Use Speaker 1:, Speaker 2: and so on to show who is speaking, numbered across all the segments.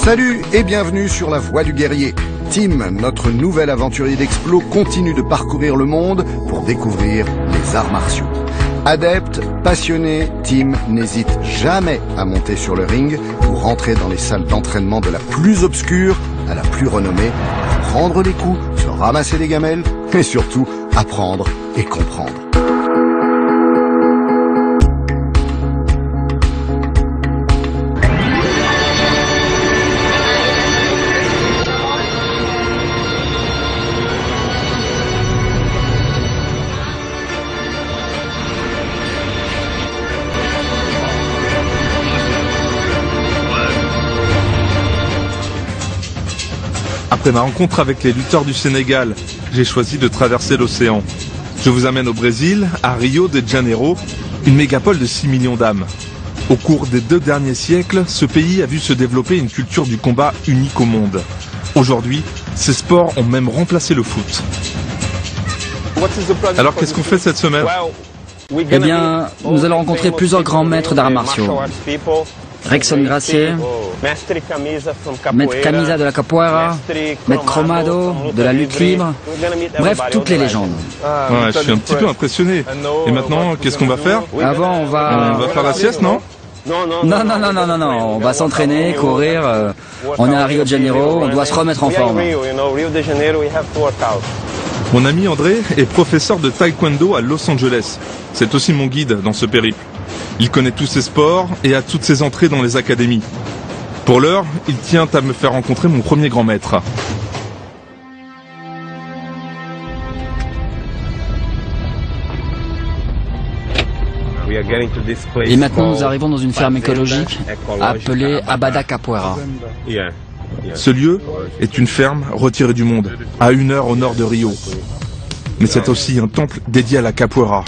Speaker 1: Salut et bienvenue sur la Voie du Guerrier. Tim, notre nouvel aventurier d'Explo, continue de parcourir le monde pour découvrir les arts martiaux. Adepte, passionné, Tim n'hésite jamais à monter sur le ring ou rentrer dans les salles d'entraînement de la plus obscure à la plus renommée, pour prendre les coups, se ramasser les gamelles et surtout apprendre et comprendre.
Speaker 2: Après ma rencontre avec les lutteurs du Sénégal, j'ai choisi de traverser l'océan. Je vous amène au Brésil, à Rio de Janeiro, une mégapole de 6 millions d'âmes. Au cours des 2 derniers siècles, ce pays a vu se développer une culture du combat unique au monde. Aujourd'hui, ces sports ont même remplacé le foot. Alors qu'est-ce qu'on fait cette semaine ?
Speaker 3: Eh bien, nous allons rencontrer plusieurs grands maîtres d'arts martiaux. Rexon Gracier, Maître Camisa de la Capoeira, Maître Cromado de la lutte libre, bref, toutes les légendes.
Speaker 2: Ouais, je suis un petit peu impressionné. Et maintenant, qu'est-ce qu'on va faire ?
Speaker 3: Avant, on va
Speaker 2: faire la sieste, non ?
Speaker 3: Non, on va s'entraîner, courir. On est à Rio de Janeiro, on doit se remettre en forme.
Speaker 2: Mon ami André est professeur de taekwondo à Los Angeles. C'est aussi mon guide dans ce périple. Il connaît tous ses sports et a toutes ses entrées dans les académies. Pour l'heure, il tient à me faire rencontrer mon premier grand maître.
Speaker 3: Et maintenant, nous arrivons dans une ferme écologique appelée Abada Capoeira.
Speaker 2: Ce lieu est une ferme retirée du monde, à 1 heure au nord de Rio. Mais c'est aussi un temple dédié à la capoeira.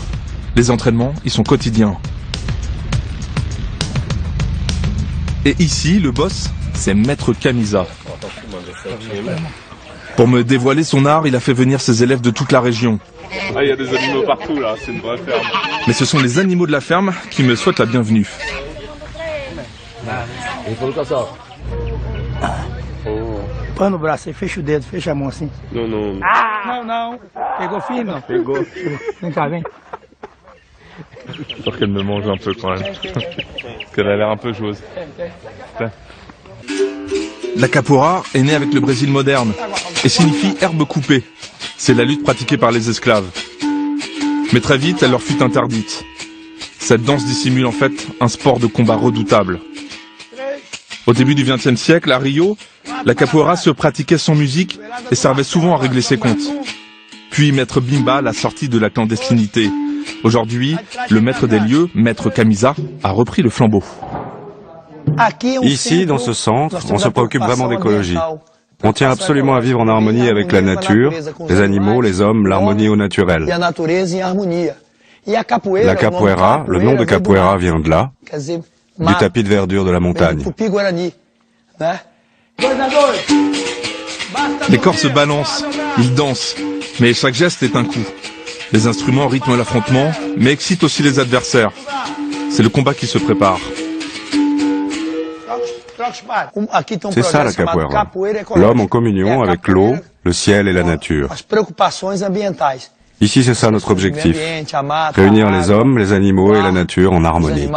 Speaker 2: Les entraînements y sont quotidiens. Et ici, le boss, c'est Maître Camisa. Pour me dévoiler son art, il a fait venir ses élèves de toute la région.
Speaker 4: Ah, il y a des animaux partout là, c'est une vraie ferme.
Speaker 2: Mais ce sont les animaux de la ferme qui me souhaitent la bienvenue.
Speaker 5: Põe no braço aí, fecha o dedo, fecha a mão assim.
Speaker 4: Non.
Speaker 5: Não. Pegou firme, não?
Speaker 4: Pegou.
Speaker 5: Vem cá, vem.
Speaker 4: J'ai peur qu'elle me mange un peu quand même. Parce qu'elle a l'air un peu joueuse.
Speaker 2: La capoeira est née avec le Brésil moderne et signifie herbe coupée. C'est la lutte pratiquée par les esclaves. Mais très vite, elle leur fut interdite. Cette danse dissimule en fait un sport de combat redoutable. Au début du XXe siècle, à Rio, la capoeira se pratiquait sans musique et servait souvent à régler ses comptes. Puis Maître Bimba l'a sortie de la clandestinité. Aujourd'hui, le maître des lieux, Maître Camisa, a repris le flambeau.
Speaker 6: Ici, dans ce centre, on se préoccupe vraiment d'écologie. On tient absolument à vivre en harmonie avec la nature, les animaux, les hommes, l'harmonie au naturel. La capoeira, le nom de capoeira vient de là, du tapis de verdure de la montagne.
Speaker 2: Les corps se balancent, ils dansent, mais chaque geste est un coup. Les instruments rythment l'affrontement, mais excitent aussi les adversaires. C'est le combat qui se prépare.
Speaker 6: C'est ça la capoeira. L'homme en communion avec l'eau, le ciel et la nature. Ici, c'est ça notre objectif. Réunir les hommes, les animaux et la nature en harmonie.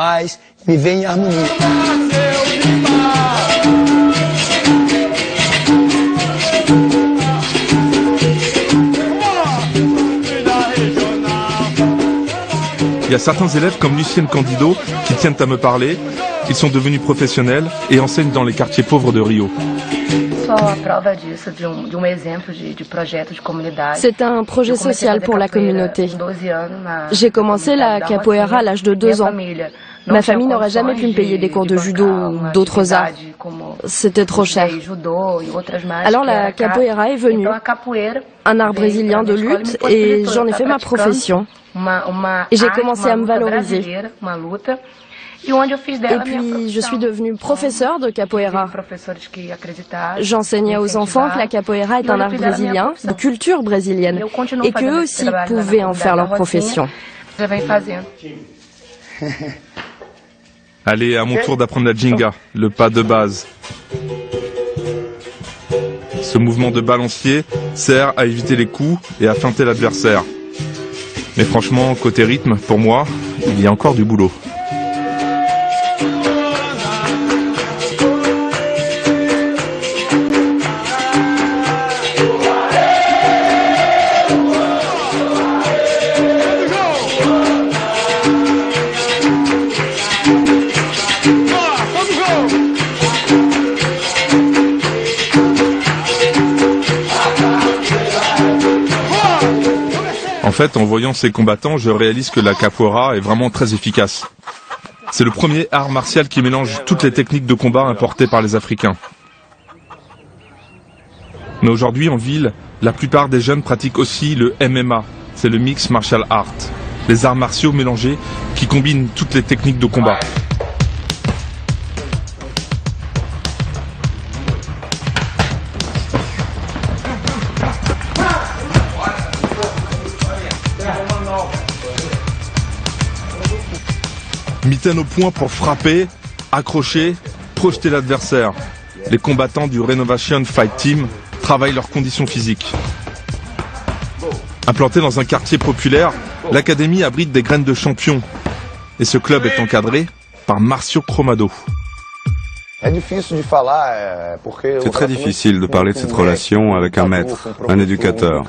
Speaker 2: Il y a certains élèves comme Lucienne Candido qui tiennent à me parler. Ils sont devenus professionnels et enseignent dans les quartiers pauvres de Rio.
Speaker 7: C'est un projet social pour la communauté. J'ai commencé la capoeira à l'âge de 2 ans. Ma famille n'aurait jamais pu me payer des cours de judo ou d'autres arts. C'était trop cher. Alors la capoeira est venue, un art brésilien de lutte, et j'en ai fait ma profession. Et j'ai commencé à me valoriser. Et puis, je suis devenue professeure de capoeira. J'enseignais aux enfants que la capoeira est un art brésilien, de culture brésilienne, et qu'eux aussi pouvaient en faire leur profession.
Speaker 2: Allez, à mon tour d'apprendre la jinga, le pas de base. Ce mouvement de balancier sert à éviter les coups et à feinter l'adversaire. Mais franchement, côté rythme, pour moi, il y a encore du boulot. En fait, en voyant ces combattants, je réalise que la capoeira est vraiment très efficace. C'est le premier art martial qui mélange toutes les techniques de combat importées par les Africains. Mais aujourd'hui, en ville, la plupart des jeunes pratiquent aussi le MMA, c'est le Mixed Martial Art, les arts martiaux mélangés qui combinent toutes les techniques de combat. Mitaine au point pour frapper, accrocher, projeter l'adversaire. Les combattants du Renovation Fight Team travaillent leurs conditions physiques. Implanté dans un quartier populaire, l'académie abrite des graines de champions. Et ce club est encadré par Marcio Cromado.
Speaker 6: C'est très difficile de parler de cette relation avec un maître, un éducateur.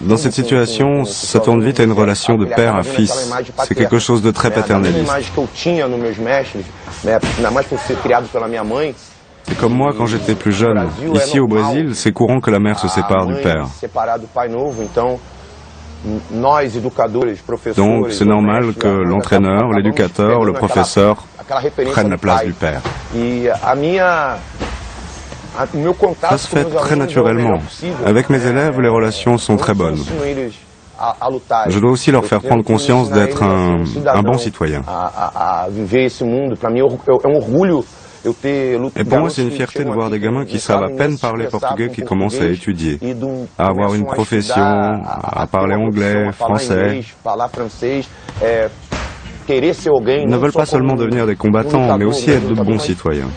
Speaker 6: Dans cette situation, ça tourne vite à une relation de père à fils. C'est quelque chose de très paternaliste. C'est comme moi quand j'étais plus jeune. Ici au Brésil, c'est courant que la mère se sépare du père. Donc c'est normal que l'entraîneur, l'éducateur, le professeur prennent la place du père. Ça se fait très naturellement. Avec mes élèves, les relations sont très bonnes. Je dois aussi leur faire prendre conscience d'être un bon citoyen. Et pour moi, c'est une fierté de voir des gamins qui savent à peine parler portugais qui commencent à étudier, à avoir une profession, à parler anglais, français. Ils ne veulent pas seulement devenir des combattants, mais aussi être de bons citoyens.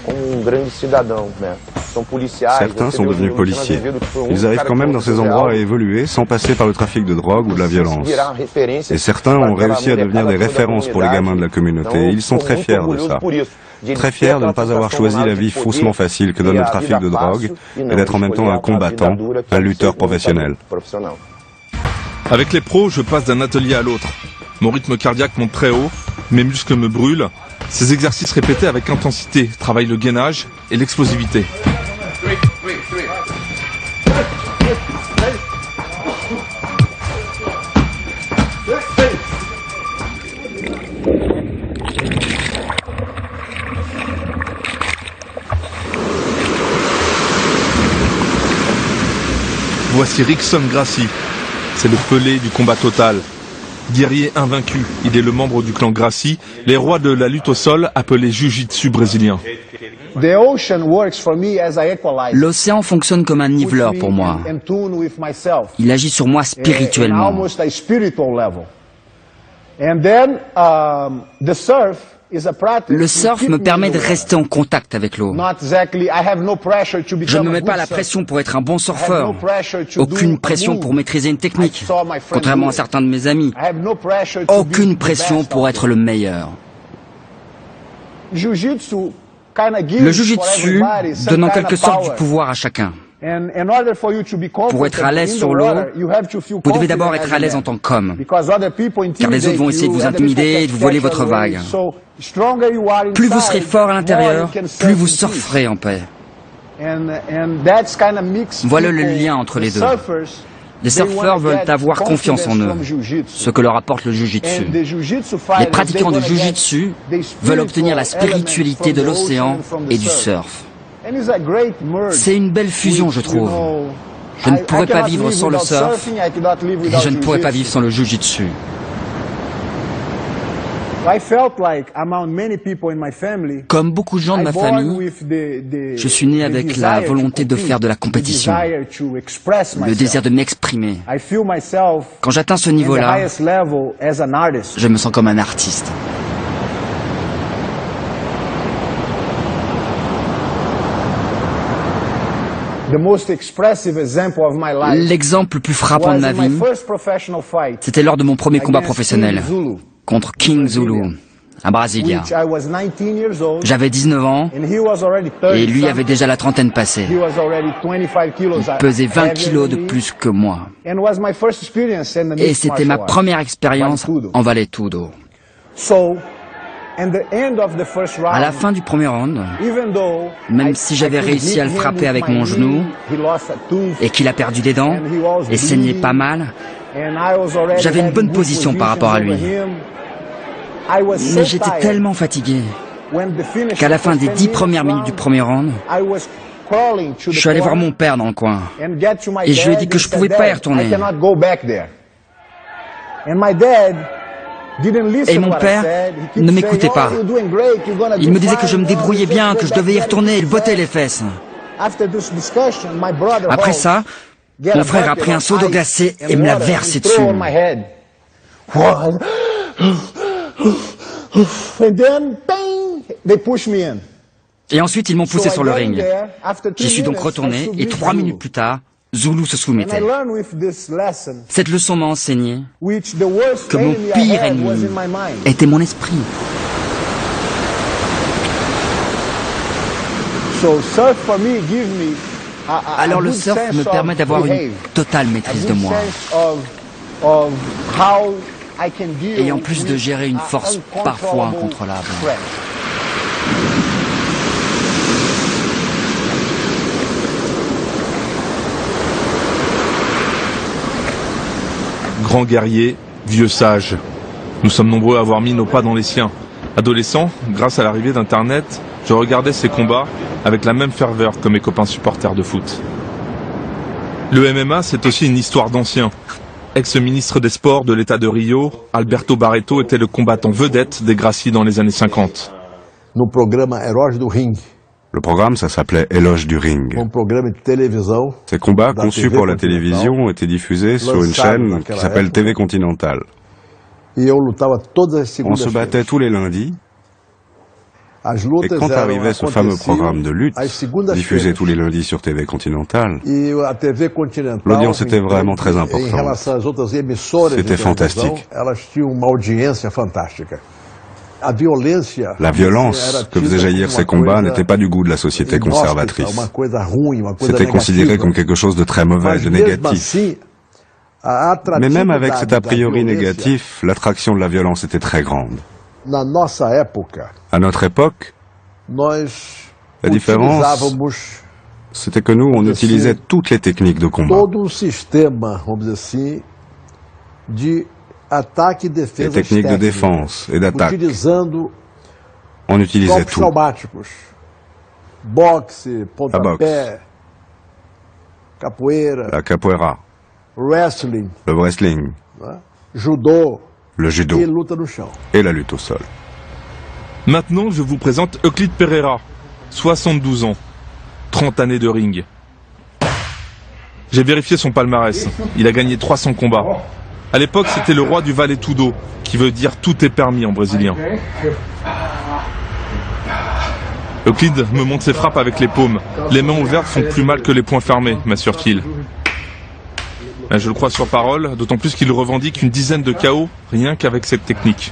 Speaker 6: Certains sont devenus policiers. Ils arrivent quand même dans ces endroits à évoluer sans passer par le trafic de drogue ou de la violence. Et certains ont réussi à devenir des références pour les gamins de la communauté. Et ils sont très fiers de ça. Très fiers de ne pas avoir choisi la vie faussement facile que donne le trafic de drogue et d'être en même temps un combattant, un lutteur professionnel.
Speaker 2: Avec les pros, je passe d'un atelier à l'autre. Mon rythme cardiaque monte très haut, mes muscles me brûlent. Ces exercices répétés avec intensité travaillent le gainage et l'explosivité. Voici Rickson Gracie. C'est le Pelé du combat total. Guerrier invaincu, il est le membre du clan Gracie, les rois de la lutte au sol appelés Jiu-Jitsu brésilien.
Speaker 3: L'océan fonctionne comme un niveleur pour moi. Il agit sur moi spirituellement. Le surf me permet de rester en contact avec l'eau. Je ne me mets pas la pression pour être un bon surfeur. Aucune pression pour maîtriser une technique, contrairement à certains de mes amis. Aucune pression pour être le meilleur. Le jujitsu donne en quelque sorte du pouvoir à chacun. Pour être à l'aise sur l'eau, vous devez d'abord être à l'aise en tant qu'homme, car les autres vont essayer de vous intimider et de vous voler votre vague. Plus vous serez fort à l'intérieur, plus vous surferez en paix. Voilà le lien entre les deux. Les surfeurs veulent avoir confiance en eux, ce que leur apporte le jujitsu. Les pratiquants de jujitsu veulent obtenir la spiritualité de l'océan et du surf. C'est une belle fusion, je trouve. Je ne pourrais pas vivre sans le surf et je ne pourrais pas vivre sans le jujitsu. Comme beaucoup de gens de ma famille, je suis né avec la volonté de faire de la compétition, le désir de m'exprimer. Quand j'atteins ce niveau-là, je me sens comme un artiste. L'exemple le plus frappant de ma vie, c'était lors de mon premier combat professionnel contre King Zulu à Brasilia. J'avais 19 ans et lui avait déjà la trentaine passée. Il pesait 20 kilos de plus que moi. Et c'était ma première expérience en Vale Tudo. À la fin du premier round, même si j'avais réussi à le frapper avec mon genou et qu'il a perdu des dents et saignait pas mal, j'avais une bonne position par rapport à lui. Mais j'étais tellement fatigué qu'à la fin des 10 premières minutes du premier round, je suis allé voir mon père dans le coin et je lui ai dit que je ne pouvais pas y retourner. Et mon père ne m'écoutait pas. Il me disait que je me débrouillais bien, que je devais y retourner et botter les fesses. Après ça, mon frère a pris un seau d'eau glacée et me l'a versé dessus. Et ensuite, ils m'ont poussé sur le ring. J'y suis donc retourné et 3 minutes plus tard, Zulu se soumettait. Cette leçon m'a enseigné que mon pire ennemi était mon esprit. Alors le surf me permet d'avoir une totale maîtrise de moi. Et en plus de gérer une force parfois incontrôlable.
Speaker 2: Grand guerrier, vieux sage. Nous sommes nombreux à avoir mis nos pas dans les siens. Adolescent, grâce à l'arrivée d'Internet, je regardais ces combats avec la même ferveur que mes copains supporters de foot. Le MMA, c'est aussi une histoire d'anciens. Ex-ministre des Sports de l'État de Rio, Alberto Barreto était le combattant vedette des Gracie dans les années 50.
Speaker 6: Le programme, ça s'appelait Éloge du ring. Ces combats, conçus pour la télévision, étaient diffusés sur une chaîne qui s'appelle TV Continental. On se battait tous les lundis. Et quand arrivait ce fameux programme de lutte, diffusé tous les lundis sur TV Continental, l'audience était vraiment très importante. C'était fantastique. La violence que faisaient jaillir ces combats n'était pas du goût de la société conservatrice. C'était considéré comme quelque chose de très mauvais, de négatif. Mais même avec cet a priori négatif, l'attraction de la violence était très grande. À notre époque, la différence, c'était que nous, on utilisait toutes les techniques de combat. Les techniques de défense et d'attaque. On utilisait tout. La boxe, la capoeira, le wrestling, le judo et la lutte au sol.
Speaker 2: Maintenant, je vous présente Euclide Pereira, 72 ans, 30 années de ring. J'ai vérifié son palmarès, il a gagné 300 combats. À l'époque, c'était le roi du Vale Tudo, qui veut dire tout est permis en brésilien. Euclide me montre ses frappes avec les paumes. Les mains ouvertes font plus mal que les poings fermés, m'assure-t-il. Je le crois sur parole, d'autant plus qu'il revendique une dizaine de KO, rien qu'avec cette technique.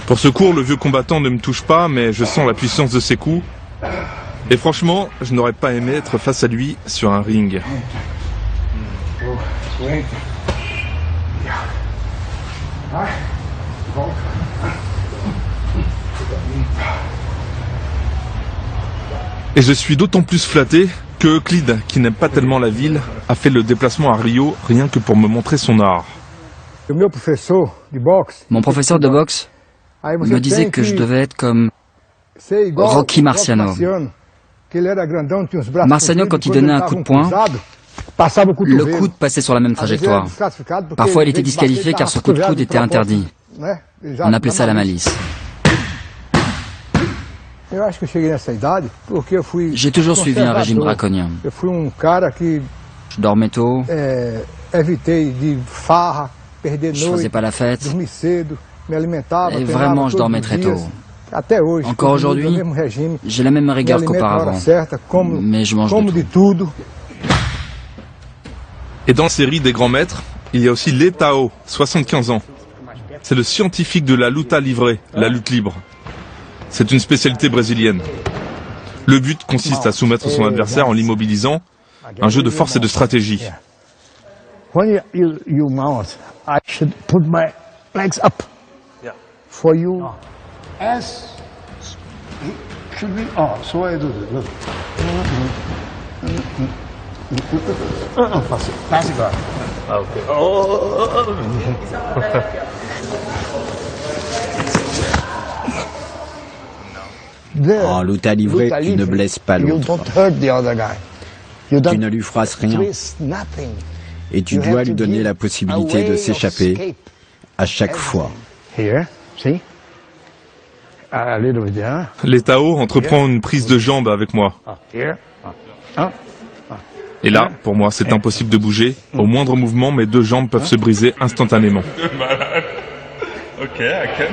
Speaker 2: Pour ce cours, le vieux combattant ne me touche pas, mais je sens la puissance de ses coups. Et franchement, je n'aurais pas aimé être face à lui sur un ring. Et je suis d'autant plus flatté que Euclide, qui n'aime pas tellement la ville, a fait le déplacement à Rio rien que pour me montrer son art.
Speaker 3: Mon professeur de boxe me disait que je devais être comme Rocky Marciano. Marciano, quand il donnait un coup de poing, le coude passait sur la même trajectoire. Parfois, il était disqualifié car son coup de coude était interdit. On appelait ça la malice. J'ai toujours suivi un régime draconien. Je dormais tôt. Je faisais pas la fête. Et vraiment, je dormais très tôt. Encore aujourd'hui, j'ai la même rigueur qu'auparavant, mais je mange de tout.
Speaker 2: Et dans la série des grands maîtres, il y a aussi Leitão, 75 ans. C'est le scientifique de la luta livre, la lutte libre. C'est une spécialité brésilienne. Le but consiste à soumettre son adversaire en l'immobilisant, un jeu de force et de stratégie.
Speaker 5: When you mount, I should put my legs up. For you, as should be. Oh, so I do this. Look. Pass it on.
Speaker 4: Okay.
Speaker 8: En lutte livrée, tu ne blesses pas l'autre. Tu ne lui frasses rien. Et tu dois lui donner la possibilité de s'échapper à chaque fois.
Speaker 2: Leitão entreprend une prise de jambe avec moi. Et là, pour moi, c'est impossible de bouger. Au moindre mouvement, mes deux jambes peuvent se briser instantanément.
Speaker 4: Ok, I can.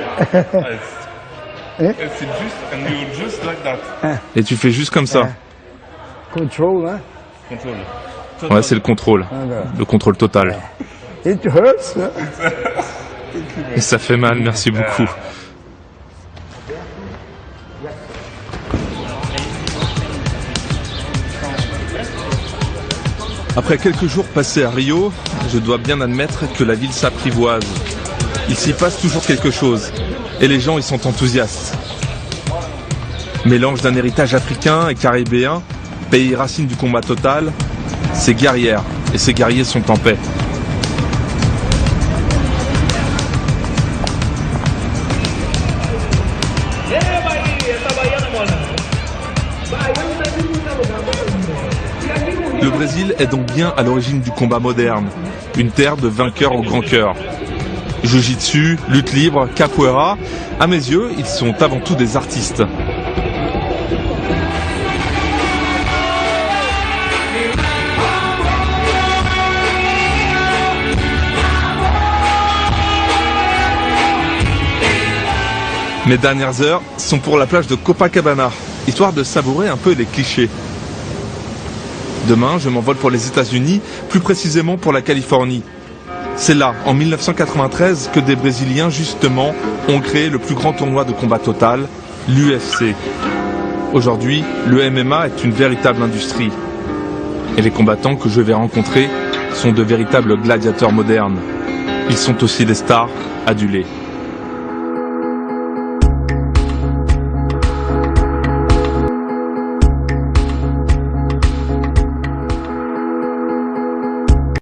Speaker 4: C'est juste, and you just like that.
Speaker 2: Et tu fais juste comme ça.
Speaker 5: Control, hein?
Speaker 4: Contrôle.
Speaker 2: Ouais, c'est le contrôle total.
Speaker 5: It hurts.
Speaker 2: Et ça fait mal, merci beaucoup. Après quelques jours passés à Rio, je dois bien admettre que la ville s'apprivoise. Il s'y passe toujours quelque chose, et les gens y sont enthousiastes. Mélange d'un héritage africain et caribéen, pays racine du combat total, c'est guerrière, et ces guerriers sont en paix. Le Brésil est donc bien à l'origine du combat moderne, une terre de vainqueurs au grand cœur. Jiu-jitsu, lutte libre, capoeira, à mes yeux, ils sont avant tout des artistes. Mes dernières heures sont pour la plage de Copacabana, histoire de savourer un peu les clichés. Demain, je m'envole pour les États-Unis, plus précisément pour la Californie. C'est là, en 1993, que des Brésiliens, justement, ont créé le plus grand tournoi de combat total, l'UFC. Aujourd'hui, le MMA est une véritable industrie. Et les combattants que je vais rencontrer sont de véritables gladiateurs modernes. Ils sont aussi des stars adulées.